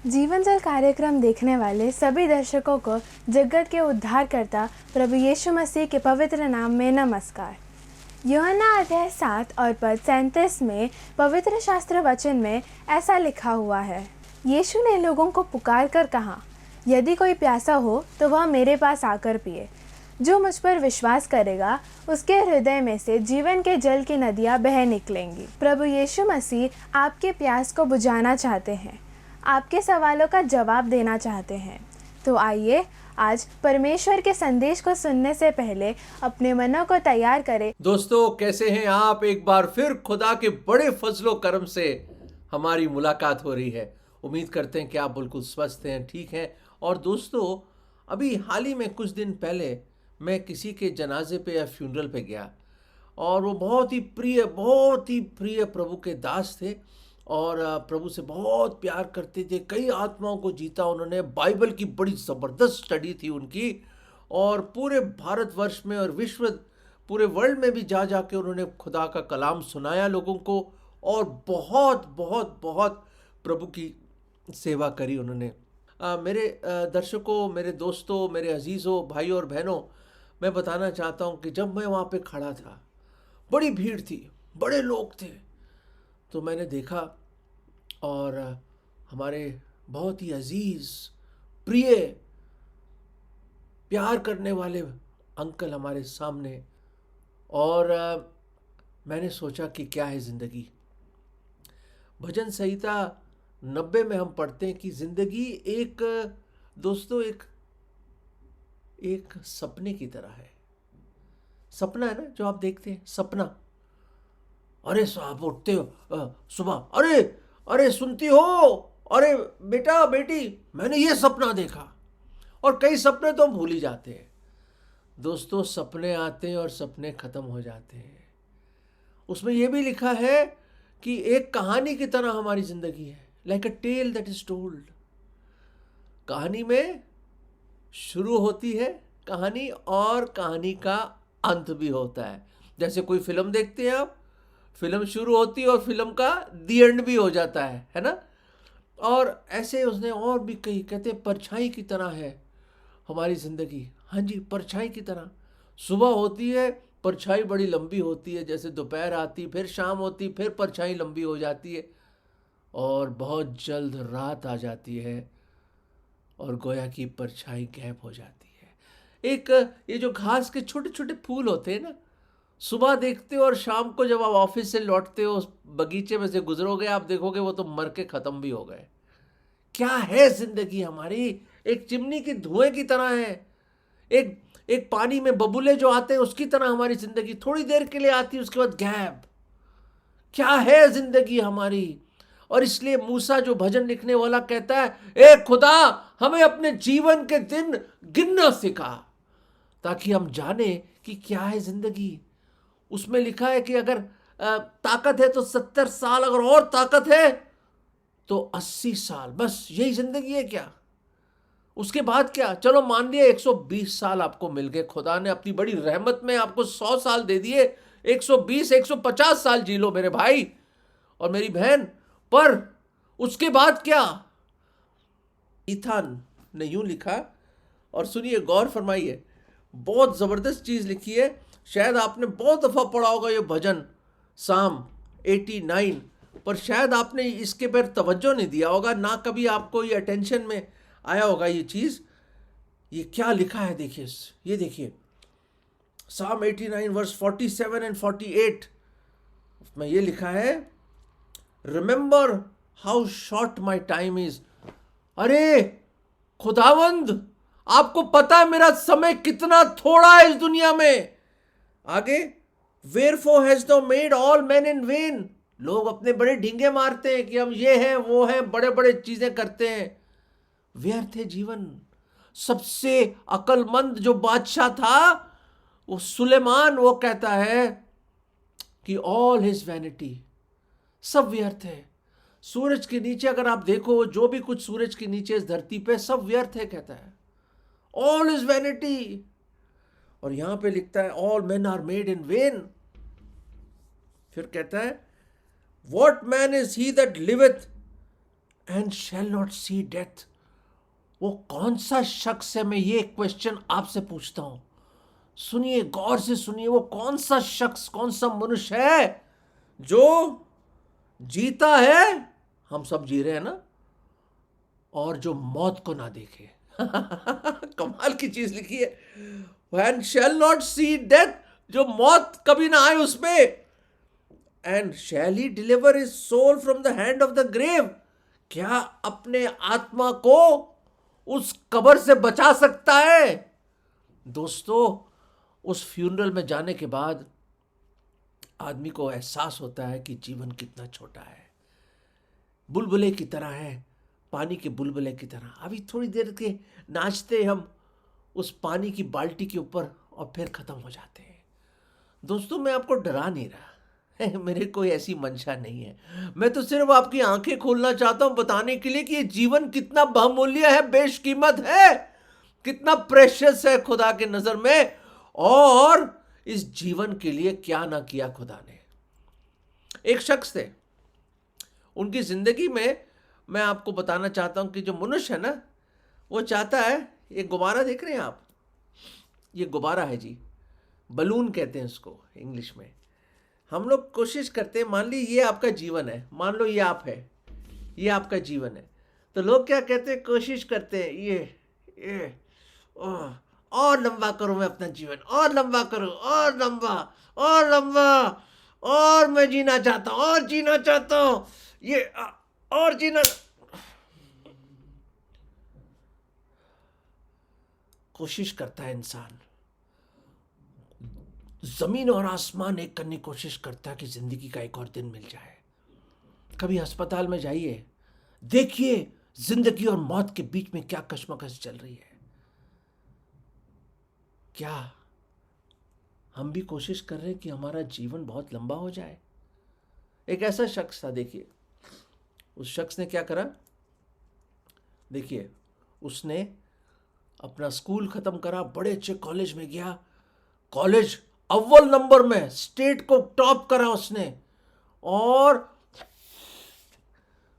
जीवन जल कार्यक्रम देखने वाले सभी दर्शकों को जगत के उद्धारकर्ता प्रभु यीशु मसीह के पवित्र नाम में नमस्कार। यूहन्ना अध्याय 7 और पद 37 में पवित्र शास्त्र वचन में ऐसा लिखा हुआ है, यीशु ने लोगों को पुकार कर कहा, यदि कोई प्यासा हो तो वह मेरे पास आकर पिए। जो मुझ पर विश्वास करेगा उसके हृदय में से जीवन के जल की नदियाँ बह निकलेंगी। प्रभु यीशु मसीह आपके प्यास को बुझाना चाहते हैं, आपके सवालों का जवाब देना चाहते हैं। तो आइए आज परमेश्वर के संदेश को सुनने से पहले अपने मनों को तैयार करें। दोस्तों, कैसे हैं आप? एक बार फिर खुदा के बड़े फजलो करम से हमारी मुलाकात हो रही है। उम्मीद करते हैं कि आप बिल्कुल स्वस्थ हैं, ठीक हैं। और दोस्तों, अभी हाल ही में कुछ दिन पहले मैं किसी के जनाजे पे या फ्यूनरल पे गया और वो बहुत ही प्रिय प्रभु के दास थे और प्रभु से बहुत प्यार करते थे। कई आत्माओं को जीता उन्होंने। बाइबल की बड़ी ज़बरदस्त स्टडी थी उनकी और पूरे भारतवर्ष में और पूरे वर्ल्ड में भी जा के उन्होंने खुदा का कलाम सुनाया लोगों को और बहुत बहुत बहुत प्रभु की सेवा करी उन्होंने। मेरे दर्शकों, मेरे दोस्तों, मेरे अजीज़ों, भाइयों और बहनों, मैं बताना चाहता हूँ कि जब मैं वहाँ पे खड़ा था, बड़ी भीड़ थी, बड़े लोग थे, तो मैंने देखा और हमारे बहुत ही अजीज, प्रिय, प्यार करने वाले अंकल हमारे सामने। और मैंने सोचा कि क्या है ज़िंदगी। भजन संहिता 90 में हम पढ़ते हैं कि ज़िंदगी दोस्तों एक सपने की तरह है। सपना है ना, जो आप देखते हैं, सपना। अरे साहब, उठते हो सुबह, अरे सुनती हो, अरे बेटा बेटी, मैंने ये सपना देखा। और कई सपने तो हम भूल ही जाते हैं। दोस्तों, सपने आते हैं और सपने खत्म हो जाते हैं। उसमें यह भी लिखा है कि एक कहानी की तरह हमारी जिंदगी है, like a tale that is told. कहानी में शुरू होती है कहानी और कहानी का अंत भी होता है। जैसे कोई फिल्म देखते हैं आप, फिल्म शुरू होती है और फिल्म का दी एंड भी हो जाता है ना। और ऐसे उसने और भी कही, कहते हैं परछाई की तरह है हमारी ज़िंदगी। हाँ जी, परछाई की तरह। सुबह होती है, परछाई बड़ी लंबी होती है, जैसे दोपहर आती, फिर शाम होती, फिर परछाई लंबी हो जाती है और बहुत जल्द रात आ जाती है और गोया की परछाई गैप हो जाती है। ये जो घास के छोटे छोटे फूल होते हैं ना, सुबह देखते हो और शाम को जब आप ऑफिस से लौटते हो, उस बगीचे में से गुजरोगे, आप देखोगे वो तो मर के खत्म भी हो गए। क्या है जिंदगी हमारी? एक चिमनी की धुएं की तरह है। एक पानी में बबूले जो आते हैं उसकी तरह हमारी जिंदगी थोड़ी देर के लिए आती है, उसके बाद गैप। क्या है जिंदगी हमारी? और इसलिए मूसा जो भजन लिखने वाला कहता है, ए खुदा, हमें अपने जीवन के दिन गिनना सिखा, ताकि हम जाने कि क्या है जिंदगी। उसमें लिखा है कि अगर ताकत है तो 70 साल, अगर और ताकत है तो 80 साल। बस यही जिंदगी है क्या? उसके बाद क्या? चलो मान लिया 120 साल आपको मिल गए, खुदा ने अपनी बड़ी रहमत में आपको 100 साल दे दिए। 120 150 साल जी लो मेरे भाई और मेरी बहन। पर उसके बाद क्या? ईथान ने यूं लिखा, और सुनिए, गौर फरमाइए, बहुत जबरदस्त चीज लिखी है। शायद आपने बहुत दफा पढ़ा होगा ये भजन, साम 89, पर शायद आपने इसके पर तवज्जो नहीं दिया होगा, ना कभी आपको ये अटेंशन में आया होगा ये चीज। ये क्या लिखा है देखिए, ये देखिए, साम 89 वर्स 47 एंड 48 में ये लिखा है, remember how short my time is. अरे खुदावंद, आपको पता है मेरा समय कितना थोड़ा है इस दुनिया में। आगे, वेयरफॉर हैज दो made all man in when. लोग अपने बड़े ढींगे मारते हैं कि हम ये हैं वो हैं, बड़े बड़े चीजें करते हैं। व्यर्थ है जीवन। सबसे अकलमंद जो बादशाह था वो सुलेमान, वो कहता है कि ऑल हिज वैनिटी, सब व्यर्थ है। सूरज के नीचे अगर आप देखो, जो भी कुछ सूरज के नीचे इस धरती पे, सब व्यर्थ है, कहता है ऑल इज वैनिटी। और यहां पे लिखता है all men are made in vain. फिर कहता है what man is he that liveth and shall not see death. वो कौन सा शख्स है? मैं ये क्वेश्चन आपसे पूछता हूं। सुनिए, गौर से सुनिए, वो कौन सा शख्स, कौन सा मनुष्य है जो जीता है, हम सब जी रहे हैं ना, और जो मौत को ना देखे। कमाल की चीज लिखी है, and shall not see death, जो मौत कभी ना आए उसमें। And shall he deliver his soul from the hand of the grave. क्या अपने आत्मा को उस कब्र से बचा सकता है? दोस्तों, उस फ्यूनरल में जाने के बाद आदमी को एहसास होता है कि जीवन कितना छोटा है। बुलबुले की तरह है, पानी के बुलबुले की तरह। अभी थोड़ी देर के नाचते हम उस पानी की बाल्टी के ऊपर और फिर खत्म हो जाते हैं। दोस्तों, मैं आपको डरा नहीं रहा, मेरे कोई ऐसी मंशा नहीं है। मैं तो सिर्फ आपकी आंखें खोलना चाहता हूं, बताने के लिए कि ये जीवन कितना बहुमूल्य है, बेशकीमत है, कितना प्रेशियस है खुदा के नजर में, और इस जीवन के लिए क्या ना किया खुदा ने। एक शख्स थे, उनकी जिंदगी में मैं आपको बताना चाहता हूं कि जो मनुष्य है ना, वो चाहता है, ये गुब्बारा देख रहे हैं आप, ये गुब्बारा है जी, बलून कहते हैं उसको इंग्लिश में। हम लोग कोशिश करते हैं, मान ली ये आपका जीवन है, मान लो ये आप है, ये आपका जीवन है, तो लोग क्या कहते हैं, कोशिश करते हैं ये और लंबा करो मैं अपना जीवन, और लंबा करो, और लंबा, और लंबा, और मैं जीना चाहता हूं, और जीना चाहता हूं, ये और जीना। कोशिश करता है इंसान, जमीन और आसमान एक करने की कोशिश करता है कि जिंदगी का एक और दिन मिल जाए। कभी अस्पताल में जाइए, देखिए जिंदगी और मौत के बीच में क्या कश्मकश चल रही है। क्या हम भी कोशिश कर रहे हैं कि हमारा जीवन बहुत लंबा हो जाए? एक ऐसा शख्स था, देखिए उस शख्स ने क्या करा। देखिए, उसने अपना स्कूल खत्म करा, बड़े अच्छे कॉलेज में गया, कॉलेज अव्वल नंबर में, स्टेट को टॉप करा उसने, और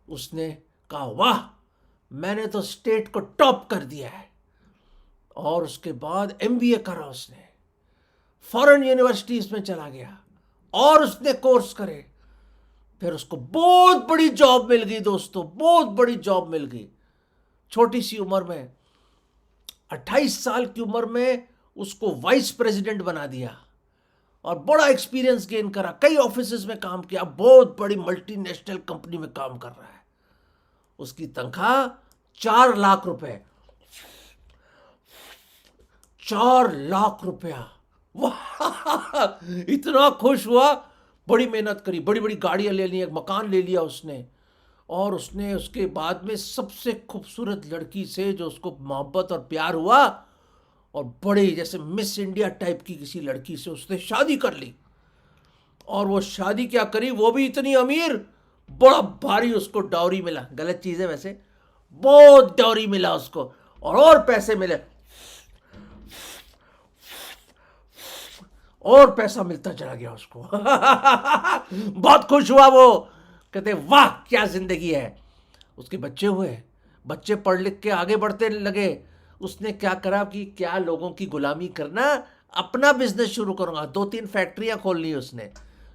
उसने कहा वाह, मैंने तो स्टेट को टॉप कर दिया है। और उसके बाद एमबीए करा उसने, फॉरेन यूनिवर्सिटीज में चला गया और उसने कोर्स करे, फिर उसको बहुत बड़ी जॉब मिल गई दोस्तों, बहुत बड़ी जॉब मिल गई। छोटी सी उम्र में, 28 साल की उम्र में उसको वाइस प्रेसिडेंट बना दिया, और बड़ा एक्सपीरियंस गेन करा, कई ऑफिसेज में काम किया, बहुत बड़ी मल्टीनेशनल कंपनी में काम कर रहा है। उसकी तनख्वाह 4 लाख रुपए, 4 लाख रुपया। वाह, इतना खुश हुआ, बड़ी मेहनत करी, बड़ी बड़ी गाड़ियां ले ली, एक मकान ले लिया उसने, और उसने उसके बाद में सबसे खूबसूरत लड़की से जो उसको मोहब्बत और प्यार हुआ, और बड़े जैसे मिस इंडिया टाइप की किसी लड़की से उसने शादी कर ली। और वो शादी क्या करी, वो भी इतनी अमीर, बड़ा भारी उसको डाउरी मिला। गलत चीज है वैसे, बहुत डाउरी मिला उसको, और पैसे मिले, और पैसा मिलता चला गया उसको। बहुत खुश हुआ वो, कहते वाह क्या जिंदगी है। उसके बच्चे हुए, बच्चे पढ़ लिख के आगे बढ़ते लगे। उसने क्या करा कि क्या लोगों की गुलामी करना, अपना बिजनेस शुरू करूंगा। 2-3 फैक्ट्रियां खोल ली उसने,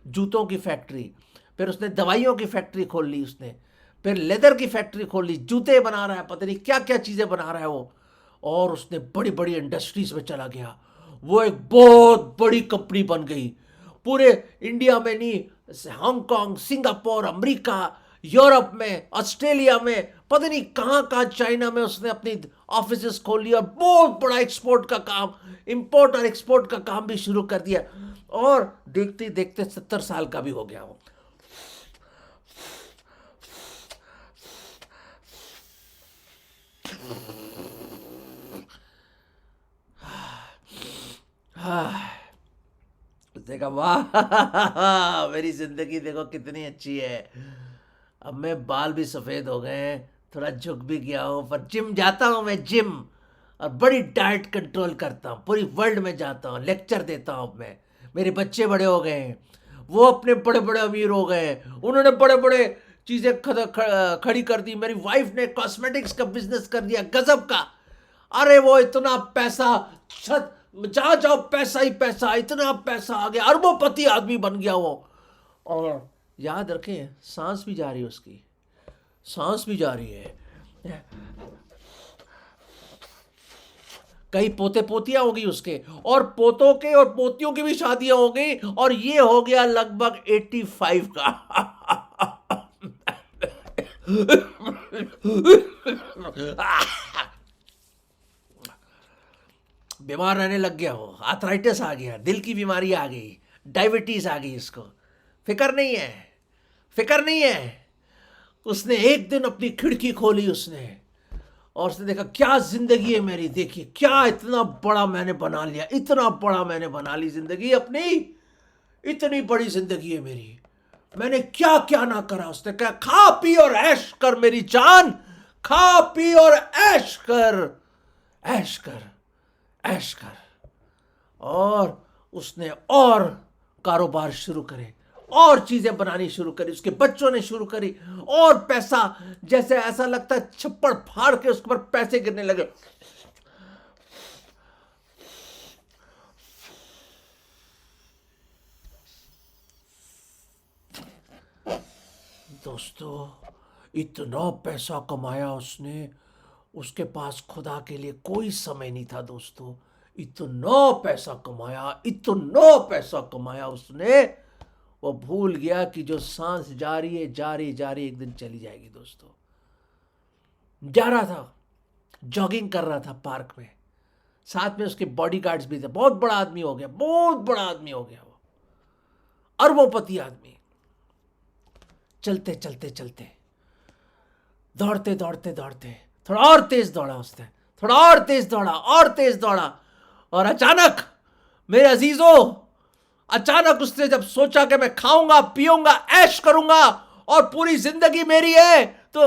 जूतों की फैक्ट्री, फिर उसने दवाइयों की फैक्ट्री खोल ली उसने, फिर लेदर की फैक्ट्री खोल ली, जूते बना रहा है, पता नहीं क्या क्या चीजें बना रहा है वो, और उसने बड़ी बड़ी इंडस्ट्रीज में चला गया। वो एक बहुत बड़ी कंपनी बन गई, पूरे इंडिया में नहीं, हांगकांग, सिंगापुर, अमेरिका, यूरोप में, ऑस्ट्रेलिया में, पता नहीं कहां कहां, चाइना में उसने अपनी ऑफिसेस खोल ली, और बहुत बड़ा एक्सपोर्ट का काम, इंपोर्ट और एक्सपोर्ट का काम भी शुरू कर दिया। और देखते देखते 70 साल का भी हो गया वो। देखा, वाह मेरी जिंदगी देखो कितनी अच्छी है। अब मैं बाल भी सफेद हो गए हैं, थोड़ा झुक भी गया हूं, पर जिम जाता हूं मैं, जिम, और बड़ी डाइट कंट्रोल करता हूं, पूरी वर्ल्ड में जाता हूं, लेक्चर देता हूं मैं। मेरे बच्चे बड़े हो गए हैं, वो अपने बड़े बड़े अमीर हो गए हैं, उन्होंने बड़े बड़े चीजें खड़ी कर दी, मेरी वाइफ ने कॉस्मेटिक्स का बिजनेस कर दिया गजब का। अरे वो इतना पैसा, छत जहां जाओ पैसा ही पैसा, इतना पैसा आ गया, अरबोपति आदमी बन गया वो। और याद रखें, सांस भी जा रही है उसकी, सांस भी जा रही है। कई पोते पोतियां होगी उसके, और पोतों के और पोतियों की भी शादियां हो गई, और ये हो गया लगभग 85 का। बीमार रहने लग गया वो, आर्थराइटिस आ गया, दिल की बीमारी आ गई, डायबिटीज आ गई इसको। फिक्र नहीं है, फिक्र नहीं है। उसने एक दिन अपनी खिड़की खोली उसने, और उसने देखा क्या जिंदगी है मेरी, देखिए क्या इतना बड़ा मैंने बना लिया, इतना बड़ा मैंने बना ली जिंदगी अपनी, इतनी बड़ी जिंदगी है मेरी, मैंने क्या क्या ना करा। उसने कहा खा पी और ऐश कर मेरी जान, खा पी और ऐश कर, ऐश कर, ऐश कर। और उसने और कारोबार शुरू करे, और चीजें बनानी शुरू करी, उसके बच्चों ने शुरू करी, और पैसा जैसे ऐसा लगता है छप्पड़ फाड़ के उसके ऊपर पैसे गिरने लगे। दोस्तों, इतना पैसा कमाया उसने, उसके पास खुदा के लिए कोई समय नहीं था दोस्तों। इतना पैसा कमाया, इतना पैसा कमाया उसने, वो भूल गया कि जो सांस जा रही है, जा रही जा रही, एक दिन चली जाएगी दोस्तों। जा रहा था, जॉगिंग कर रहा था पार्क में, साथ में उसके बॉडीगार्ड्स भी थे। बहुत बड़ा आदमी हो गया, बहुत बड़ा आदमी हो गया वो, अरबोपति आदमी। चलते चलते चलते, दौड़ते दौड़ते दौड़ते, थोड़ा और तेज दौड़ा उसने, थोड़ा और तेज दौड़ा, और तेज दौड़ा, और अचानक मेरे अजीजों, अचानक उसने जब सोचा कि मैं खाऊंगा पीऊंगा ऐश करूंगा और पूरी जिंदगी मेरी है, तो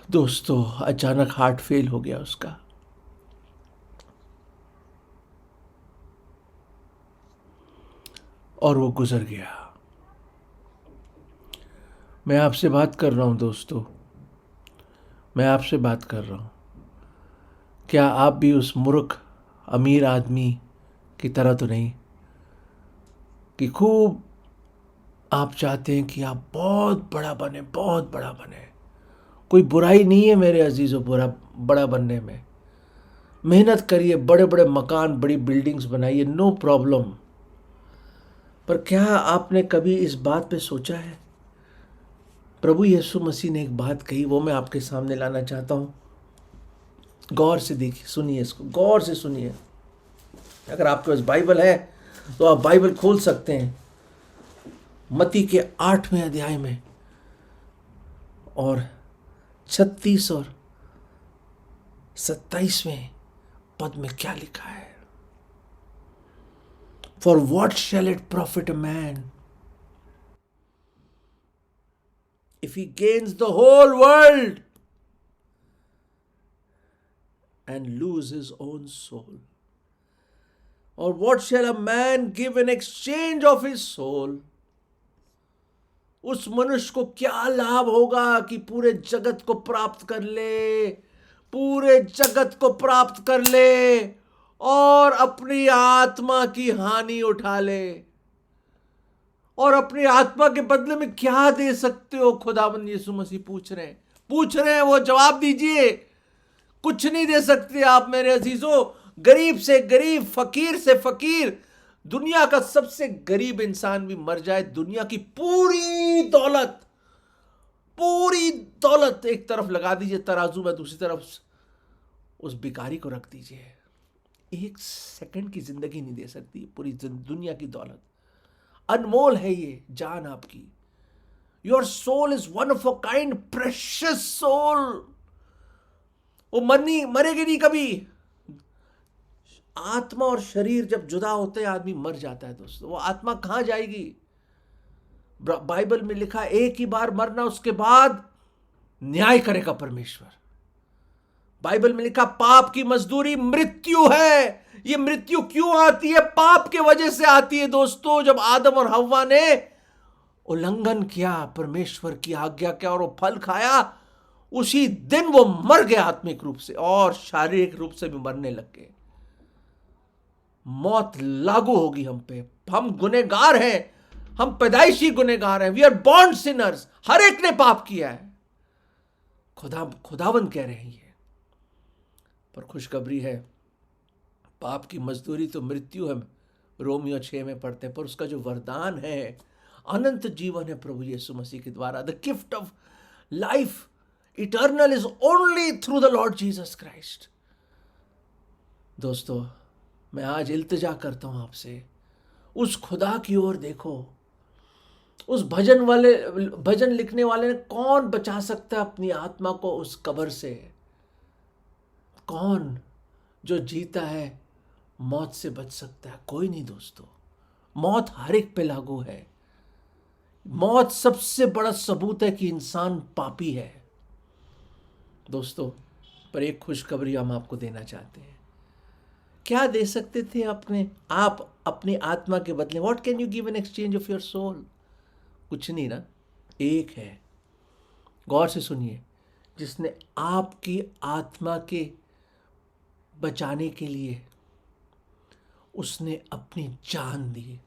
दोस्तों अचानक हार्ट फेल हो गया उसका। और वो गुजर गया। मैं आपसे बात कर रहा हूं दोस्तों, मैं आपसे बात कर रहा हूं। क्या आप भी उस मूर्ख अमीर आदमी की तरह तो नहीं कि खूब आप चाहते हैं कि आप बहुत बड़ा बने, बहुत बड़ा बने। कोई बुराई नहीं है मेरे अजीजों बड़ा बनने में। मेहनत करिए, बड़े बड़े मकान, बड़ी बिल्डिंग्स बनाइए, नो प्रॉब्लम। पर क्या आपने कभी इस बात पे सोचा है, प्रभु यीशु मसीह ने एक बात कही, वो मैं आपके सामने लाना चाहता हूं। गौर से देखिए, सुनिए इसको, गौर से सुनिए। अगर आपके पास बाइबल है तो आप बाइबल खोल सकते हैं मत्ती के 8वें अध्याय में, और 36 और 27वें पद में क्या लिखा है। For what shell it profit a man if he gains the whole world and lose his own soul? Or what shall a man give in exchange of his soul? उस मनुष्य को क्या लाभ होगा कि पूरे जगत को प्राप्त कर ले, पूरे जगत को प्राप्त कर ले और अपनी आत्मा की हानि उठा ले। और अपनी आत्मा के बदले में क्या दे सकते हो? खुदावंद यीशु मसीह पूछ रहे हैं, वो जवाब दीजिए। कुछ नहीं दे सकते आप मेरे अजीजों। गरीब से गरीब, फकीर से फकीर, दुनिया का सबसे गरीब इंसान भी मर जाए, दुनिया की पूरी दौलत एक तरफ लगा दीजिए तराजू में, दूसरी तरफ उस भिखारी को रख दीजिए, एक सेकंड की जिंदगी नहीं दे सकती पूरी दुनिया की दौलत। अनमोल है ये जान आपकी। Your soul is one of a kind, precious soul. वो मरेगी नहीं कभी। आत्मा और शरीर जब जुदा होते हैं आदमी मर जाता है दोस्तों। वो आत्मा कहाँ जाएगी? बाइबल में लिखा है एक ही बार मरना, उसके बाद न्याय करेगा परमेश्वर। बाइबल में लिखा पाप की मजदूरी मृत्यु है। ये मृत्यु क्यों आती है? पाप के वजह से आती है दोस्तों। जब आदम और हव्वा ने उल्लंघन किया परमेश्वर की आज्ञा का और वो फल खाया, उसी दिन वो मर गए आत्मिक रूप से और शारीरिक रूप से भी मरने लग गए। मौत लागू होगी हम पे। हम गुनहगार हैं, हम पैदाइशी गुनहगार हैं। We are born sinners. हर एक ने पाप किया है। खुदावन कह रहे हैं ये। पर खुशखबरी है, पाप की मजदूरी तो मृत्यु है, रोमियो 6 में पढ़ते हैं, पर उसका जो वरदान है अनंत जीवन है प्रभु यीशु मसीह के द्वारा। The gift of life eternal is only through the Lord Jesus Christ. दोस्तों, मैं आज इल्तिजा करता हूं आपसे, उस खुदा की ओर देखो। उस भजन लिखने वाले ने कौन बचा सकता है अपनी आत्मा को उस कब्र से? कौन जो जीता है मौत से बच सकता है? कोई नहीं दोस्तों। मौत हर एक पे लागू है। मौत सबसे बड़ा सबूत है कि इंसान पापी है दोस्तों। पर एक खुशखबरी हम आपको देना चाहते हैं। क्या दे सकते थे आप अपनी आत्मा के बदले? What can you give in exchange of your soul? कुछ नहीं ना। एक है, गौर से सुनिए, जिसने आपकी आत्मा के बचाने के लिए उसने अपनी जान दी।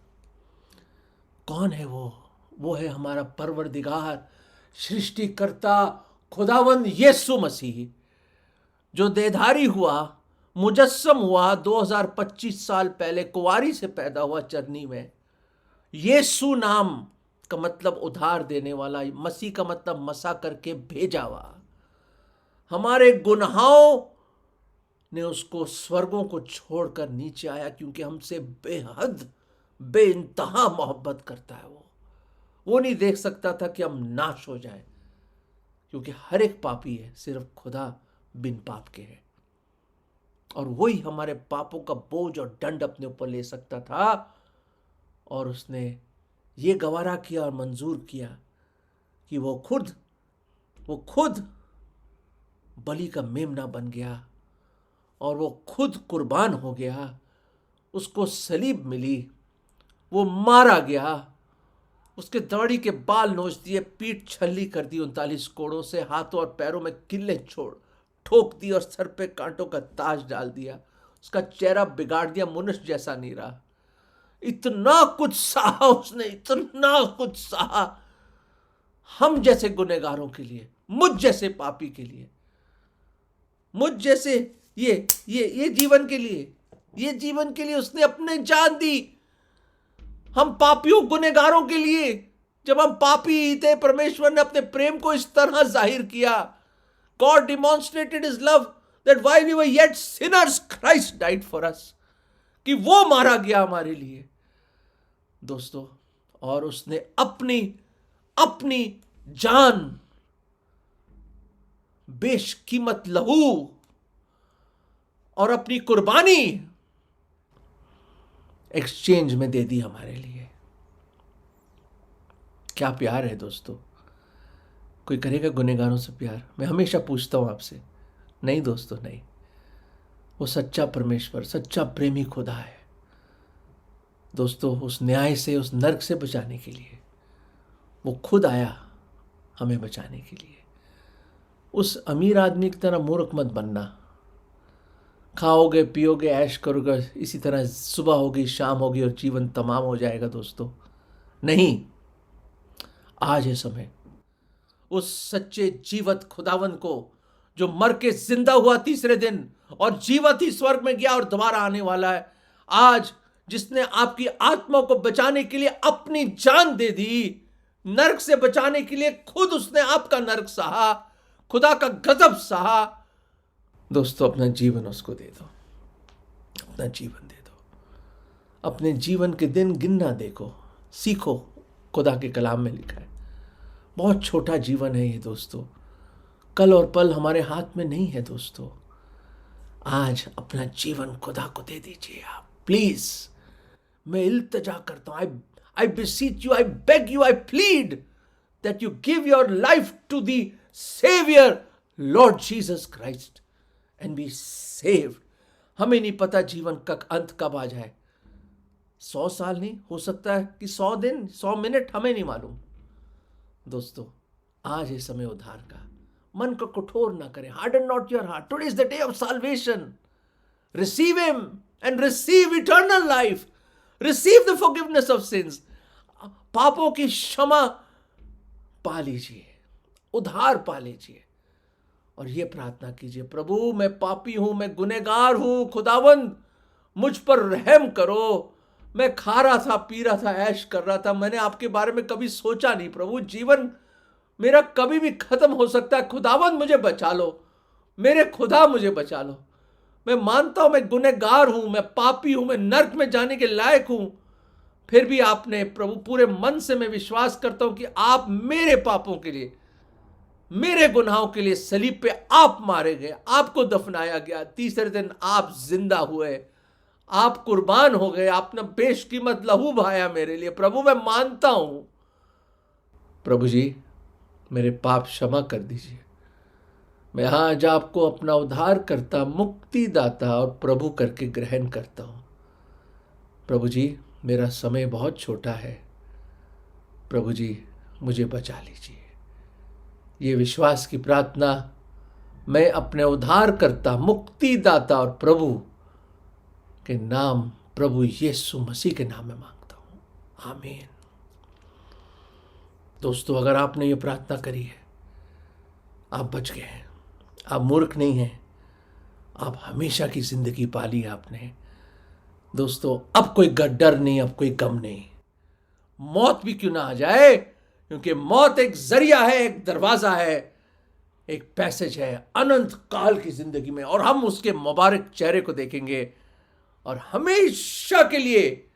कौन है वो? वो है हमारा परवरदिगार, सृष्टिकर्ता, खुदावंद यीशु मसीह, जो देहधारी हुआ, मुजस्सम हुआ 2025 साल पहले, कुंवारी से पैदा हुआ चरनी में। यीशु नाम का मतलब उधार देने वाला, मसीह का मतलब मसा करके भेजा हुआ। हमारे गुनाहों ने उसको स्वर्गों को छोड़कर नीचे आया, क्योंकि हमसे बेहद बेइंतहा मोहब्बत करता है। वो नहीं देख सकता था कि हम नाश हो जाएं, क्योंकि हर एक पापी है, सिर्फ खुदा बिन पाप के है। और वही हमारे पापों का बोझ और दंड अपने ऊपर ले सकता था। और उसने ये गवारा किया और मंजूर किया कि वो खुद बलि का मेमना बन गया और वो खुद कुर्बान हो गया। उसको सलीब मिली, वो मारा गया, उसके दाढ़ी के बाल नोच दिए, पीठ छल्ली कर दी 39 कोड़ों से, हाथों और पैरों में किल्ले ठोक दी और सर पे कांटों का ताज डाल दिया। उसका चेहरा बिगाड़ दिया, मनुष्य जैसा नहीं रहा। इतना कुछ सहा उसने, इतना कुछ सहा हम जैसे गुनहगारों के लिए, मुझ जैसे पापी के लिए, मुझ जैसे ये जीवन के लिए उसने अपने जान दी। हम पापियों गुनहगारों के लिए, जब हम पापी ही थे, परमेश्वर ने अपने प्रेम को इस तरह जाहिर किया। God demonstrated his love that while we were yet sinners, Christ died for us, कि वो मारा गया हमारे लिए दोस्तों। और उसने अपनी जान, बेशकीमत लहू और अपनी कुर्बानी एक्सचेंज में दे दी हमारे लिए। क्या प्यार है दोस्तों! कोई करेगा गुनहगारों से प्यार? मैं हमेशा पूछता हूं आपसे, नहीं दोस्तों, नहीं। वो सच्चा परमेश्वर, सच्चा प्रेमी खुदा है दोस्तों। उस न्याय से, उस नरक से बचाने के लिए वो खुद आया, हमें बचाने के लिए। उस अमीर आदमी की तरह मूर्ख मत बनना। खाओगे, पियोगे, ऐश करोगे, इसी तरह सुबह होगी, शाम होगी और जीवन तमाम हो जाएगा दोस्तों। नहीं, आज है समय उस सच्चे जीवत खुदावन को, जो मर के जिंदा हुआ तीसरे दिन और जीवत ही स्वर्ग में गया और दोबारा आने वाला है। आज जिसने आपकी आत्मा को बचाने के लिए अपनी जान दे दी, नरक से बचाने के लिए खुद उसने आपका नरक सहा, खुदा का गजब सहा। दोस्तों, अपना जीवन उसको दे दो, अपना जीवन दे दो। अपने जीवन के दिन गिनना देखो, सीखो। खुदा के कलाम में लिखा है, बहुत छोटा जीवन है ये दोस्तों। कल और पल हमारे हाथ में नहीं है दोस्तों। आज अपना जीवन खुदा को दे दीजिए आप प्लीज। मैं इल्तजा करता हूं, आई beseech you, I beg you, I plead that you give your life to the Savior Lord Jesus Christ and be saved। हमें नहीं पता जीवन का अंत कब आ जाए, 100 साल नहीं हो सकता है कि 100 दिन 100 मिनट, हमें नहीं मालूम। दोस्तों आज है समय उद्धार का, मन को कठोर ना करें, harden not your heart, today is the day of salvation, receive him and receive eternal life, receive the forgiveness of sins, पापों की क्षमा पा लीजिए, उद्धार पा लीजिए और ये प्रार्थना कीजिए, प्रभु मैं पापी हूं, मैं गुनहगार हूं, खुदावंद मुझ पर रहम करो। मैं खा रहा था, पी रहा था, ऐश कर रहा था, मैंने आपके बारे में कभी सोचा नहीं प्रभु, जीवन मेरा कभी भी खत्म हो सकता है, खुदावंद मुझे बचा लो, मेरे खुदा मुझे बचा लो। मैं मानता हूं मैं गुनहगार हूं, मैं पापी हूं, मैं नर्क में जाने के लायक हूं, फिर भी आपने प्रभु पूरे मन से मैं विश्वास करता हूं कि आप मेरे पापों के लिए, मेरे गुनाहों के लिए सलीब पे आप मारे गए, आपको दफनाया गया, तीसरे दिन आप जिंदा हुए, आप कुर्बान हो गए, आपने बेशकीमत लहू बहाया मेरे लिए। प्रभु मैं मानता हूं, प्रभु जी मेरे पाप क्षमा कर दीजिए। मैं आज आपको अपना उद्धार करता, मुक्तिदाता और प्रभु करके ग्रहण करता हूं। प्रभु जी मेरा समय बहुत छोटा है, प्रभु जी मुझे बचा लीजिए। ये विश्वास की प्रार्थना मैं अपने उद्धार करता, मुक्तिदाता और प्रभु के नाम, प्रभु यीशु मसीह के नाम में मांगता हूं, आमीन। दोस्तों अगर आपने ये प्रार्थना करी है, आप बच गए हैं, आप मूर्ख नहीं हैं, आप हमेशा की जिंदगी पाली आपने। दोस्तों अब कोई डर नहीं, अब कोई गम नहीं, मौत भी क्यों ना आ जाए, क्योंकि मौत एक जरिया है, एक दरवाजा है, एक पैसेज है अनंत काल की जिंदगी में, और हम उसके मुबारक चेहरे को देखेंगे और हमेशा के लिए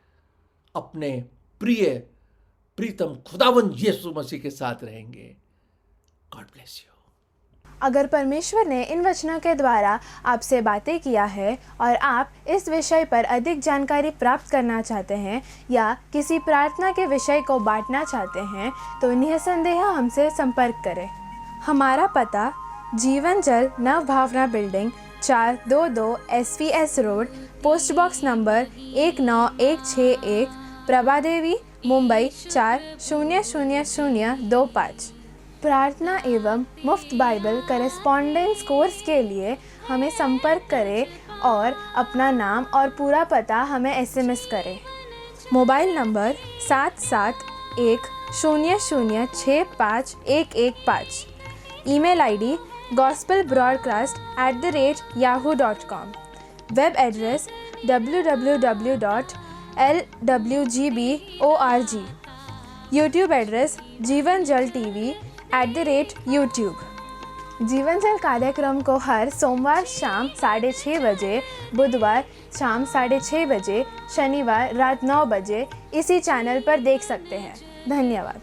अपने प्रिय प्रीतम खुदावंद यीशु मसीह के साथ रहेंगे। God bless you. अगर परमेश्वर ने इन वचनों के द्वारा आपसे बातें किया है और आप इस विषय पर अधिक जानकारी प्राप्त करना चाहते हैं या किसी प्रार्थना के विषय को बांटना चाहते हैं तो निसंदेह हमसे संपर्क करें। हमारा पता Jeevan Jal Nav Bhavna building 422 SVS road, post box number 19161, Prabhadevi, Mumbai 400025। प्रार्थना एवं मुफ्त बाइबल करेस्पॉन्डेंस कोर्स के लिए हमें संपर्क करें और अपना नाम और पूरा पता हमें SMS करें। Mobile number 7710065115। Email ID gospelbroadcast@yahoo.com। Web address www.lwgb.org। YouTube address जीवन जल TV @YouTube। जीवन जल कार्यक्रम को हर सोमवार शाम 6:30 बजे, बुधवार शाम 6:30 बजे, शनिवार रात 9 बजे इसी चैनल पर देख सकते हैं। धन्यवाद।